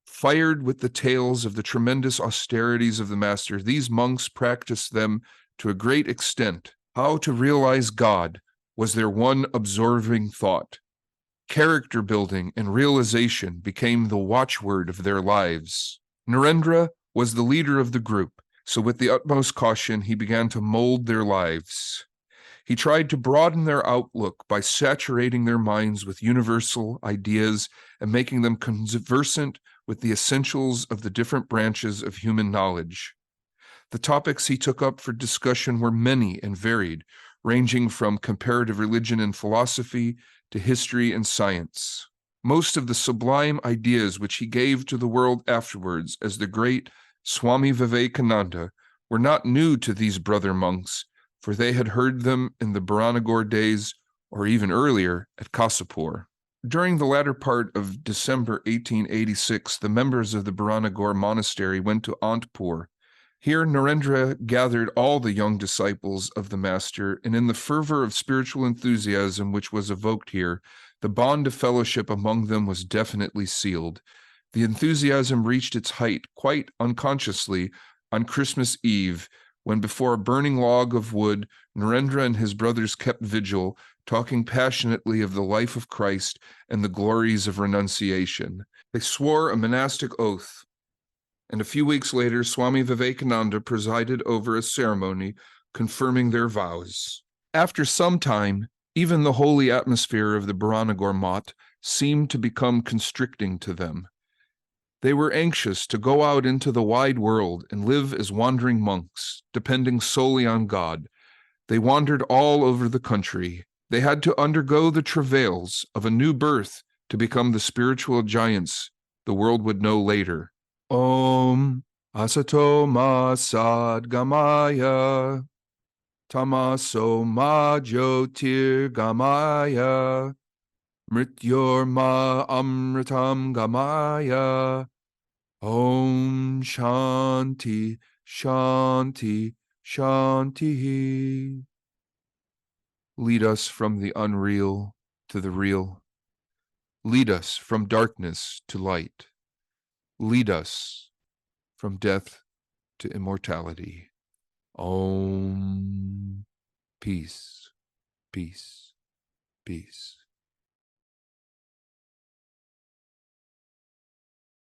Fired with the tales of the tremendous austerities of the Master, these monks practiced them to a great extent. How to realize God was their one absorbing thought. Character building and realization became the watchword of their lives. Narendra was the leader of the group, so with the utmost caution, he began to mold their lives. He tried to broaden their outlook by saturating their minds with universal ideas and making them conversant with the essentials of the different branches of human knowledge. The topics he took up for discussion were many and varied, ranging from comparative religion and philosophy to history and science. Most of the sublime ideas which he gave to the world afterwards as the great Swami Vivekananda, were not new to these brother monks, for they had heard them in the Bharanagore days, or even earlier at Kasapur. During the latter part of December 1886, the members of the Bharanagore monastery went to Antpur. Here, Narendra gathered all the young disciples of the master, and in the fervor of spiritual enthusiasm which was evoked here, the bond of fellowship among them was definitely sealed. The enthusiasm reached its height quite unconsciously on Christmas Eve, when before a burning log of wood, Narendra and his brothers kept vigil, talking passionately of the life of Christ and the glories of renunciation. They swore a monastic oath, and a few weeks later, Swami Vivekananda presided over a ceremony confirming their vows. After some time, even the holy atmosphere of the Bharanagore Mat seemed to become constricting to them. They were anxious to go out into the wide world and live as wandering monks, depending solely on God. They wandered all over the country. They had to undergo the travails of a new birth to become the spiritual giants the world would know later. Om Asato Ma Sadgamaya Tamaso Ma Jyotir Gamaya Mrityor Ma Amritam Gamaya Om Shanti Shanti Shanti. Lead us from the unreal to the real. Lead us from darkness to light. Lead us from death to immortality. Om. Peace, peace, peace.